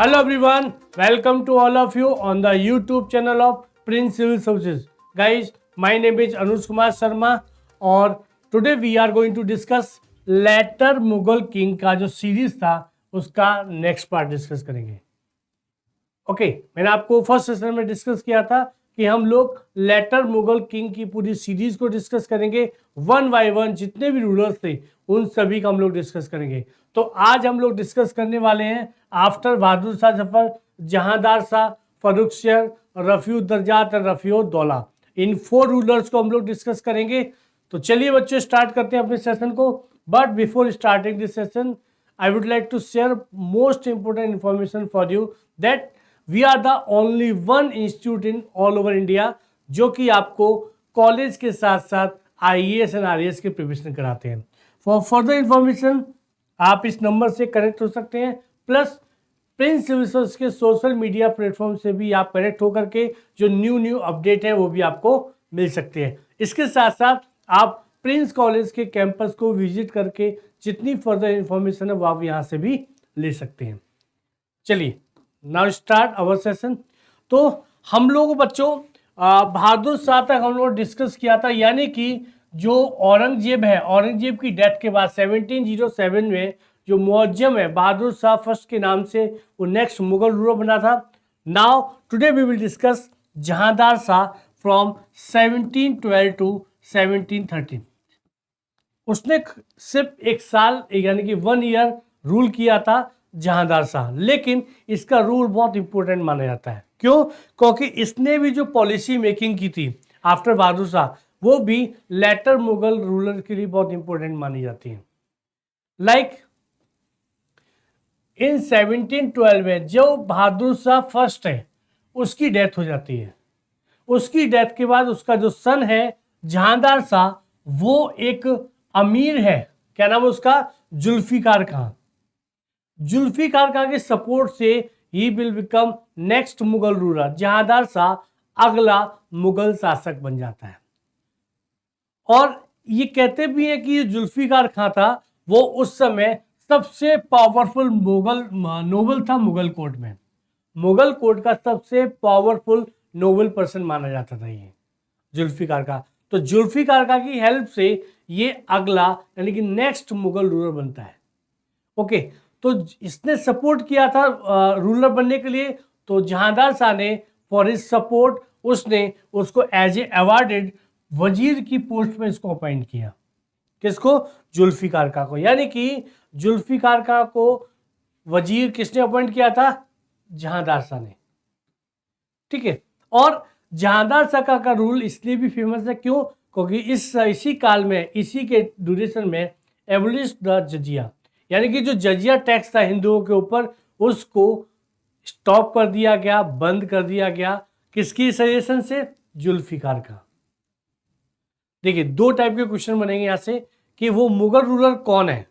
Hello everyone, welcome to all of you on the YouTube channel of Prince Civil Services. Guys, my name is Anuj Kumar Sharma और today we are going to discuss Later Mughal King का जो series था उसका next part discuss करेंगे. Okay मैंने आपको first session में discuss किया था कि हम लोग लेटर मुगल किंग की पूरी सीरीज को डिस्कस करेंगे वन बाय वन. जितने भी रूलर्स थे उन सभी का हम लोग डिस्कस करेंगे. तो आज हम लोग डिस्कस करने वाले हैं आफ्टर बहादुर शाह जफर, जहांदार शाह, फर्रुखसियर, रफीउद्दर्जात और रफीउद्दौला, इन 4 रूलर्स को हम लोग डिस्कस करेंगे. तो चलिए बच्चों स्टार्ट करते हैं अपने सेशन को. But before starting this session I would like to share most important information for you that we are the only one institute in all over India जो कि आपको कॉलेज के साथ साथ IAS एंड RAS के preparation कराते हैं. For further information आप इस नंबर से कनेक्ट हो सकते हैं. प्लस प्रिंस सर्विसेज के सोशल मीडिया प्लेटफॉर्म से भी आप कनेक्ट होकर के जो न्यू अपडेट है वो भी आपको मिल सकते हैं. इसके साथ साथ आप प्रिंस कॉलेज के कैंपस को विजिट करके जितनी फर्दर इंफॉर्मेशन है वो आप यहाँ से भी ले सकते हैं. चलिए नाउ स्टार्ट आवर सेशन. तो हम लोग बच्चों बहादुर शाह तक हम लोग डिस्कस किया था, यानी कि जो औरंगजेब है, औरंगजेब की डेथ के बाद 1707 में जो मुअज्जम है बहादुर शाह फर्स्ट के नाम से वो नेक्स्ट मुगल रूलर बना था. Now today we will discuss Jahandar Shah from 1712 to 1713. उसने सिर्फ एक साल यानी कि 1 ईयर रूल किया था जहांदार शाह, लेकिन इसका रूल बहुत इंपॉर्टेंट माना जाता है. क्यों? क्योंकि इसने भी जो पॉलिसी मेकिंग की थी आफ्टर बहादुर शाह वो भी लेटर मुगल रूलर के लिए बहुत इंपॉर्टेंट मानी जाती है. लाइक इन 1712 में जो बहादुर शाह फर्स्ट है उसकी डेथ हो जाती है. उसकी डेथ के बाद उसका जो सन है जहांदार शाह वो एक अमीर है. क्या नाम है उसका? जुल्फिकार खां. जुल्फिकार खां के सपोर्ट से he will become next Mughal ruler. Jahandar Shah अगला मुगल शासक बन जाता है. और ये कहते भी हैं कि जुल्फिकार खां था वो उस समय सबसे पावरफुल मुगल नोबल था मुगल कोर्ट में. मुगल कोर्ट का सबसे पावरफुल नोबल पर्सन माना जाता था ये जुल्फिकार खां. तो जुल्फिकार खां की हेल्प से ये अगला यानी कि नेक्स्ट मुगल रूलर बनता है. ओके तो इसने सपोर्ट किया था रूलर बनने के लिए. तो जहांदार शाह ने फॉर हिज सपोर्ट उसने उसको एज ए अवार्डेड वजीर की पोस्ट में इसको अपॉइंट किया. किसको? जुल्फिकार खां को. यानी कि जुल्फिकार खां को वजीर किसने अपॉइंट किया था? जहांदार शाह ने. ठीक है. और जहांदार शाह का रूल इसलिए भी फेमस है. क्यों? क्योंकि इसी काल में, इसी के ड्यूरेशन में एबोलिश द जजिया, यानी कि जो जजिया टैक्स था हिंदुओं के ऊपर उसको स्टॉप कर दिया गया, बंद कर दिया गया. किसकी सजेशन से? जुल्फिकार खां. देखिए 2 टाइप के क्वेश्चन बनेंगे यहां से कि वो मुगल रूलर कौन है.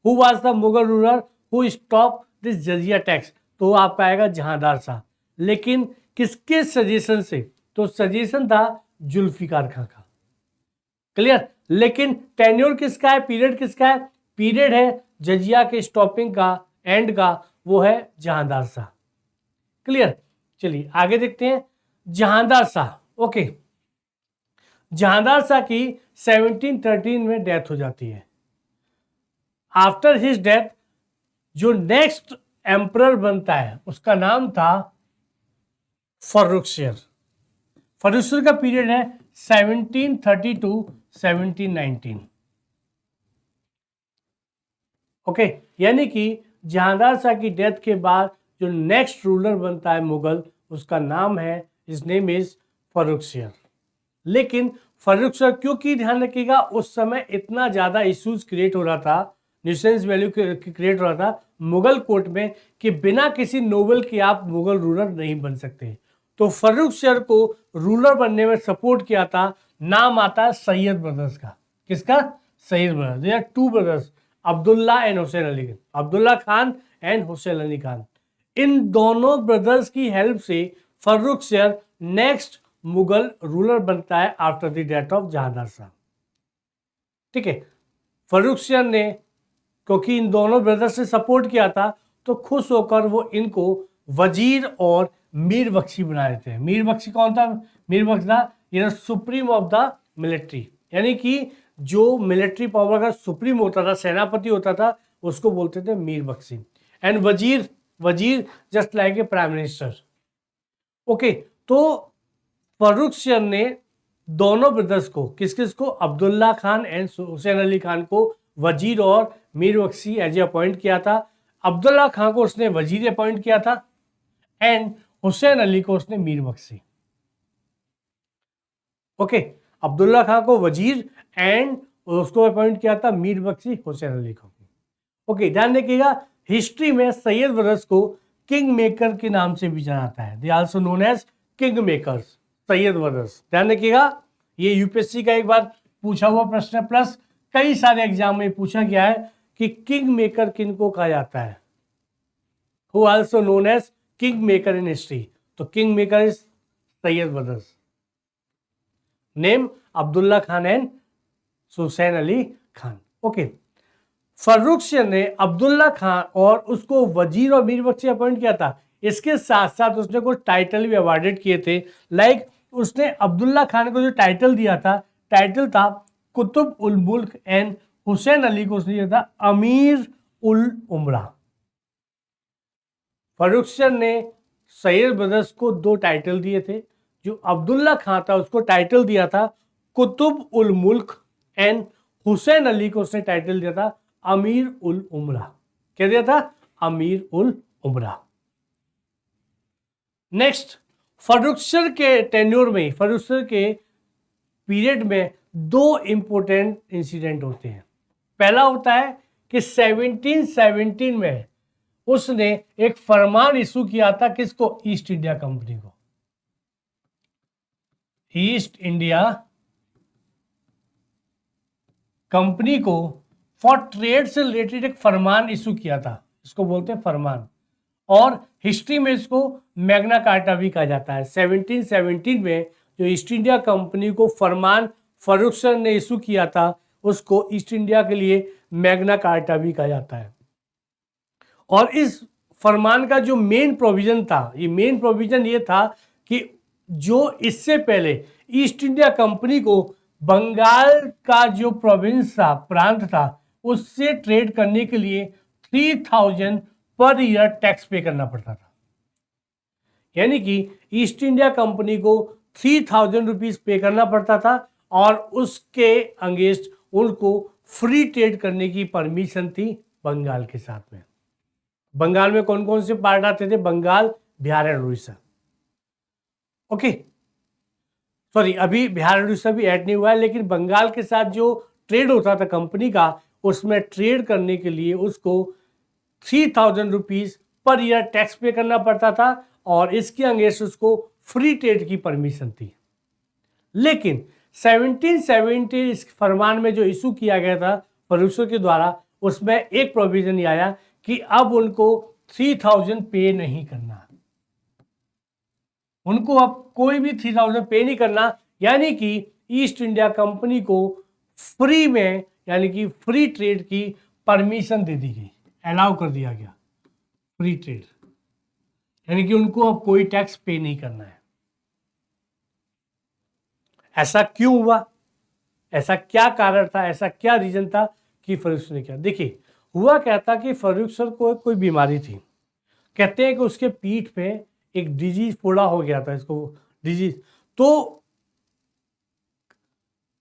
Who was the Mughal ruler who stop this jizya tax? तो आपका आएगा जहांदार शाह. लेकिन किसके सजेशन से? तो सजेशन था जुल्फिकार खां का. क्लियर. लेकिन टेन्योर किसका है, पीरियड किसका है? पीरियड है जजिया के स्टॉपिंग का, एंड का, वो है जहांदार शाह. क्लियर. चलिए आगे देखते हैं. जहांदार शाह. ओके जहांदार शाह की 1713 में डेथ हो जाती है. आफ्टर हिज डेथ जो नेक्स्ट एम्परर बनता है उसका नाम था फर्रुखसियर. फर्रुखसियर का पीरियड है 1730 टू 1719. ओके यानी कि जहांदार शाह की डेथ के बाद जो नेक्स्ट रूलर बनता है मुगल उसका नाम है, हिज नेम इज फर्रुखसियर. लेकिन फर्रुखसियर, क्योंकि ध्यान रखिएगा उस समय इतना ज्यादा इश्यूज क्रिएट हो रहा था, न्यूसेंस वैल्यू क्रिएट हो रहा था मुगल कोर्ट में कि बिना किसी नोबल के आप मुगल रूलर नहीं बन सकते. तो फर्रुखसियर को रूलर बनने में सपोर्ट किया था. नाम आता है सैयद ब्रदर्स का. किसका? Syed brothers. They are 2 brothers, Abdullah and Hussain Ali. Abdullah Khan and Hussain Ali Khan. इन दोनों ब्रदर्स की हेल्प से फर्रुखसियर नेक्स्ट मुगल रूलर बनता है after the death of Jahandar Shah. ठीक है. फर्रुखसियर ने क्योंकि इन दोनों ब्रदर्स ने सपोर्ट किया था तो खुश होकर वो इनको वजीर और मीर बख्शी बना देते हैं। मीर बख्शी कौन था? मीर बख्शी था ये सुप्रीम ऑफ द मिलिट्री, यानी कि जो मिलिट्री पावर का सुप्रीम होता था, सेनापति होता था, उसको बोलते थे मीर बख्शी। एंड वजीर, वजीर just like a prime minister. Okay, तो फर्रुखसियर ने दोनों ब्रदर्स को, किस किस को, अब्दुल्ला खान एंड हुसैन अली खान को वजीर और मीर बख्शी एज ए अपॉइंट किया था। अब्दुल्ला खान को उसने वजीर अपॉइंट किया था एंड हुसैन अली को उसने मीर बख्शी। ओके, अब्दुल्ला खान को वजीर एंड उसको अपॉइंट किया था मीर बख्शी, हुसैन अली को। ओके, ध्यान रखिएगा, हिस्ट्री में सैयद ब्रदर्स को किंग मेकर के नाम से भी जाना जाता है। They also known as king makers, Sayyid brothers. ध्यान रखिएगा, ये यूपीएससी का एक बार पूछा हुआ प्रश्न है, प्लस कई सारे एग्जाम में पूछा गया है कि किंग मेकर किनको कहा जाता है, who also known as king maker in history. तो king maker is Syed brothers, name Abdullah Khan and Hussain Ali Khan. Okay, Farrukhsiyar ने अब्दुल्ला खान और उसको वजीर और मीर बख्शी अपॉइंट किया था। इसके साथ साथ उसने कुछ टाइटल भी अवार्डेड किए थे। लाइक उसने अब्दुल्ला खान को जो टाइटल दिया था, टाइटल था कुतुब उल मुल्क एंड हुसैन अली को उसने दिया था अमीर उल उमरा। फर्रुखसियर ने सैयद ब्रदर्स को दो टाइटल दिए थे। जो अब्दुल्ला खान था उसको टाइटल दिया था कुतुब उल मुल्क एंड हुसैन अली को उसने टाइटल दिया था अमीर उल उमरा। क्या दिया था? अमीर उल उमरा। नेक्स्ट, फर्रुखसियर के टेन्योर में, फर्रुखसियर के पीरियड में दो इंपॉर्टेंट इंसिडेंट होते हैं। पहला होता है कि 1717 में उसने एक फरमान इशू किया था, किसको? ईस्ट इंडिया कंपनी को। ईस्ट इंडिया कंपनी को फॉर ट्रेड से रिलेटेड एक फरमान इशू किया था, इसको बोलते हैं फरमान, और हिस्ट्री में इसको मैग्ना कार्टा भी कहा जाता है। 1717 में जो ईस्ट इंडिया कंपनी को फरमान फर्रुखसियर ने इशू किया था, उसको ईस्ट इंडिया के लिए मैग्ना कार्टा भी कहा जाता है। और इस फरमान का जो मेन प्रोविजन था, ये मेन प्रोविजन ये था कि जो इससे पहले ईस्ट इंडिया कंपनी को बंगाल का जो प्रोविंस था, प्रांत था, उससे ट्रेड करने के लिए 3000 पर ईयर टैक्स पे करना पड़ता था। यानी कि ईस्ट इंडिया कंपनी को 3000 रुपीज पे करना पड़ता था और उसके अगेंस्ट उनको फ्री ट्रेड करने की परमिशन थी बंगाल के साथ में। बंगाल में कौन कौन से पार्ट आते थे? Bengal, Bihar and Orissa. Okay, sorry, अभी बिहार और उड़ीसा भी ऐड नहीं हुआ है, लेकिन बंगाल के साथ जो ट्रेड होता था कंपनी का, उसमें ट्रेड करने के लिए उसको 3000 रुपीज पर ईयर टैक्स पे करना पड़ता था और इसके अगेंस्ट उसको फ्री ट्रेड की परमिशन थी। लेकिन 1770 इस फरमान में जो इशू किया गया था फर्रुखसियर के द्वारा, उसमें एक प्रोविजन ये आया कि अब उनको 3000 पे नहीं करना, उनको अब कोई भी 3000 पे नहीं करना, यानी कि ईस्ट इंडिया कंपनी को फ्री में, यानी कि फ्री ट्रेड की परमिशन दे दी गई, अलाउ कर दिया गया फ्री ट्रेड, यानी कि उनको अब कोई टैक्स पे नहीं करना है। ऐसा क्यों हुआ? ऐसा क्या कारण था? ऐसा क्या रीजन था कि फर्रुखसियर ने किया? देखिए, हुआ क्या था कि फर्रुखसियर को कोई बीमारी थी। कहते हैं कि उसके पीठ पे एक डिजीज फोड़ा हो गया था, इसको डिजीज। तो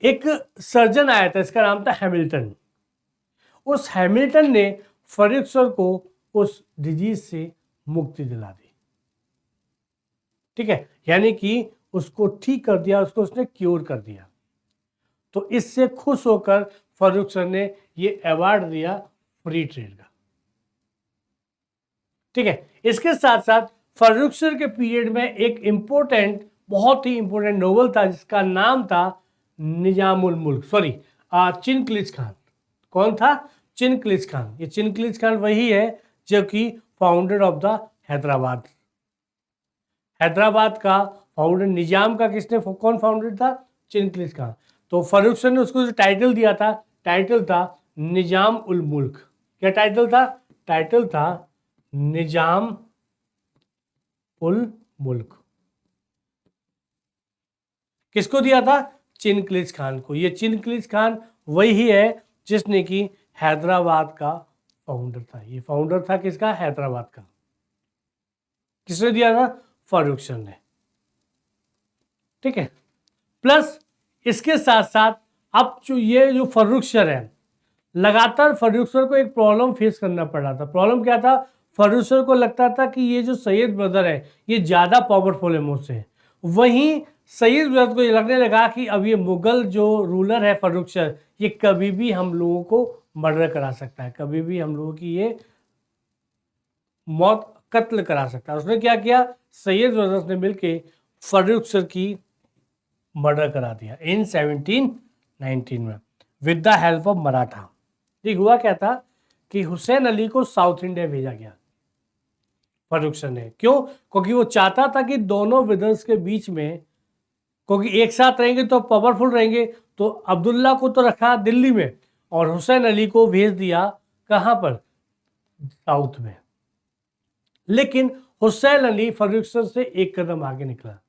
एक सर्जन आया था, इसका नाम था हैमिल्टन। उस हैमिल्टन ने फर्रुखसियर को उस डिजीज से मुक्ति दिला दी। ठीक है, यानी कि उसको ठीक कर दिया, उसको उसने क्योर कर दिया। तो इससे खुश होकर फर्रुखसियर ने ये अवार्ड दिया फ्री ट्रेड का। ठीक है, इसके साथ साथ फर्रुखसियर के पीरियड में एक इंपॉर्टेंट, बहुत ही इंपॉर्टेंट नोवेल था जिसका नाम था निजामुल मुल्क, सॉरी, चिनक्लिज खान। कौन था? चिनक्लिज खान। ये चिनक्लिज खान वही है जो कि founder of the Hyderabad. Hyderabad का फाउंडर निजाम का किसने, कौन फाउंडर था? चिनक्लिज खान। तो फर्रुखसियर ने उसको जो टाइटल दिया था, टाइटल था निजाम उल मुल्क। क्या टाइटल था? टाइटल था निजाम उल मुल्क। किसको दिया था? चिनक्लिज खान को। ये चिनक्लिज खान वही है जिसने कि हैदराबाद का फाउंडर था। ये फाउंडर था किसका? हैदराबाद का। किसने दिया था? फर्रुख ने। ठीक है। प्लस इसके साथ साथ अब जो फर्रुख है, लगातार फर्रुख को एक प्रॉब्लम फेस करना पड़ रहा था। प्रॉब्लम क्या था? फर्रुख को लगता था कि ये जो सैयद ब्रदर है ये ज़्यादा पावरफुल है मुझसे। वहीं सैयद ब्रदर को ये लगने लगा कि अब ये मुगल जो रूलर है फर्रुख ये कभी भी हम लोगों को मर्डर करा सकता है, कभी भी हम लोगों की ये मौत कत्ल करा सकता है। उसने क्या किया? सैयद ब्रदर्स ने मिलकर फर्रुख की मर्डर करा दिया इन 1719 में with the help of Maratha. ठीक हुआ क्या था कि हुसैन अली को साउथ इंडिया भेजा गया फर्रुख ने। क्यों? क्योंकि वो चाहता था कि दोनों ब्रदर्स के बीच में, क्योंकि एक साथ रहेंगे तो पावरफुल रहेंगे, तो अब्दुल्ला को तो रखा दिल्ली में और हुसैन अली को भेज दिया कहां पर? साउथ में। लेकिन हुसैन अली फर्रुख से एक कदम आगे निकला।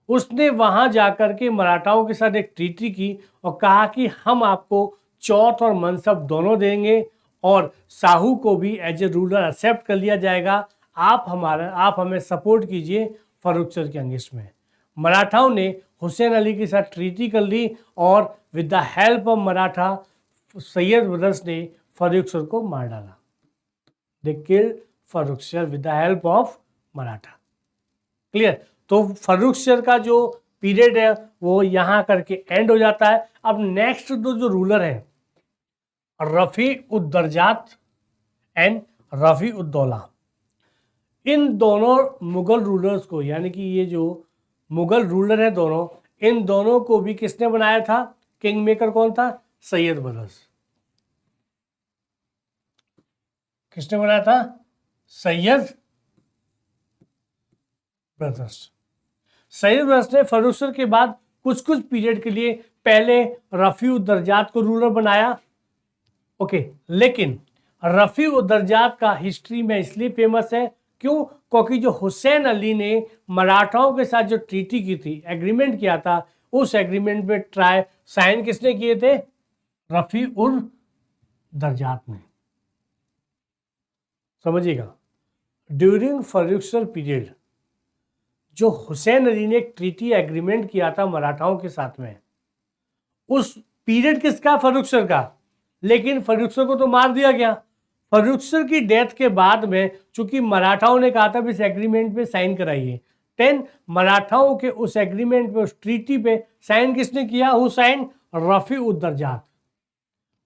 उसने वहां जाकर के मराठाओं के साथ एक ट्रीटी की और कहा कि हम आपको चौथ और मनसब दोनों देंगे और साहू को भी एज ए रूलर एक्सेप्ट कर लिया जाएगा। आप हमें सपोर्ट कीजिए फर्रुख के अगेंस्ट में। मराठाओं ने हुसैन अली के साथ ट्रीटी कर ली और with the help of Maratha Syed brothers ने फर्रुख को मार डाला। They killed Farrukh with the help of Maratha. Clear? तो फर्रुख का जो पीरियड है वो यहां करके एंड हो जाता है। अब नेक्स्ट जो रूलर है रफी उद्दरजात एंड रफी उद्दौला, इन दोनों मुगल रूलर्स को, यानी कि ये जो मुगल रूलर है दोनों, इन दोनों को भी किसने बनाया था? किंग मेकर कौन था? सैयद ब्रदर्स। किसने बनाया था? सैयद ब्रदर्स। सैयद ब्रदर्स ने फर्रुख के बाद कुछ कुछ पीरियड के लिए पहले रफी उद्दरजात को रूलर बनाया। ओके, लेकिन रफी उद्दरजात का हिस्ट्री में इसलिए फेमस है क्यों? क्योंकि जो हुसैन अली ने मराठाओं के साथ जो ट्रीटी की थी, एग्रीमेंट किया था, उस एग्रीमेंट में साइन किसने किए थे? रफी उल दरजात ने। समझिएगा, ड्यूरिंग फर्रुख पीरियड जो हुसैन अली ने एक ट्रीटी एग्रीमेंट किया था मराठाओं के साथ में, उस पीरियड किसका? फर्रुख का। लेकिन फर्रुख को तो मार दिया गया। फर्रुख की डेथ के बाद में चूंकि मराठाओं ने कहा था इस एग्रीमेंट पे साइन कराइए, देन मराठाओं के उस एग्रीमेंट पे, उस ट्रीटी पे साइन किसने किया? हुसैन रफी उद्दरजात,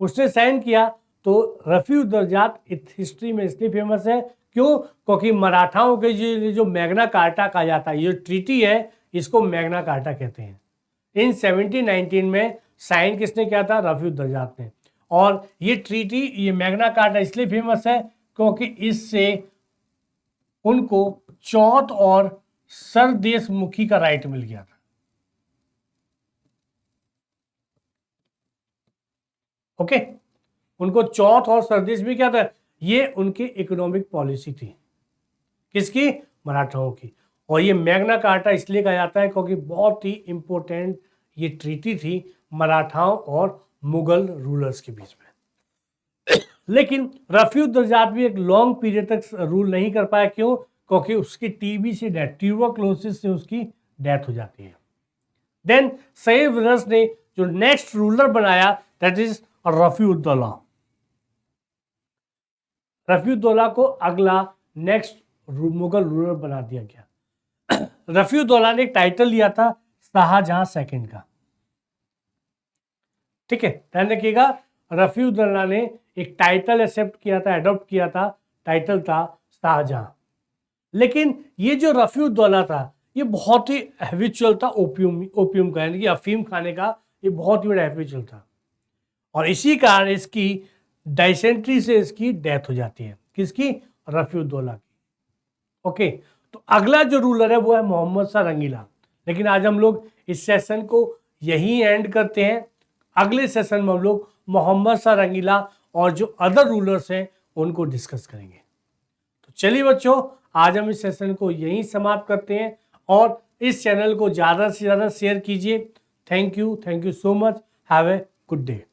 उसने साइन किया। तो रफी उद्दरजात हिस्ट्री में इसलिए फेमस है क्यों? क्योंकि मराठाओं के जो मैग्ना कार्टा कहा जाता है, ये ट्रीटी है, इसको मैग्ना कार्टा कहते हैं। इन 1719 में साइन किसने किया था? रफी उद्दरजात ने। और ये ट्रीटी, ये मैग्ना कार्टा इसलिए फेमस है क्योंकि इससे उनको चौथ और सरदेशमुखी का राइट मिल गया था। ओके, उनको चौथ और सरदेश भी क्या था? ये उनकी इकोनॉमिक पॉलिसी थी। किसकी? मराठाओं की। और ये मैग्ना कार्टा इसलिए कहा जाता है क्योंकि बहुत ही इंपॉर्टेंट ये ट्रीटी थी मराठाओं और मुगल रूलर्स के बीच में। लेकिन रफी उद्दरजात भी एक लॉन्ग पीरियड तक रूल नहीं कर पाया। क्यों? क्योंकि उसकी टीबी से डेथ, ट्यूबरक्लोसिस से उसकी डेथ हो जाती है। देन सैयद ब्रदर्स ने जो नेक्स्ट रूलर बनाया दैट इज रफी उद्दौला। रफी उद्दौला को अगला नेक्स्ट मुगल रूलर बना दिया गया। रफी उद्दौला ने एक टाइटल लिया था शाहजहां सेकंड का। ठीक है, ध्यान रखिएगा, रफी उद्दौला ने एक टाइटल एक्सेप्ट किया था, एडॉप्ट किया था, टाइटल था शाहजहां। लेकिन ये जो रफी उद्दौला था ये बहुत ही हैबिचुअल था ओपियम का, यानी कि अफीम खाने का ये बहुत ही बड़ा हैबिचुअल था। और इसी कारण इसकी डाइसेंट्री से इसकी डेथ हो जाती है। किसकी? रफी उद्दौला की। ओके, तो अगला जो रूलर है वो है मोहम्मद शाह रंगीला। लेकिन आज हम लोग इस सेशन को यही एंड करते हैं। अगले सेशन में हम लोग मोहम्मद शाह रंगीला और जो अदर रूलर्स हैं उनको डिस्कस करेंगे। तो चलिए बच्चों, आज हम इस सेशन को यहीं समाप्त करते हैं और इस चैनल को ज़्यादा से ज़्यादा शेयर कीजिए। Thank you so much. Have a good day.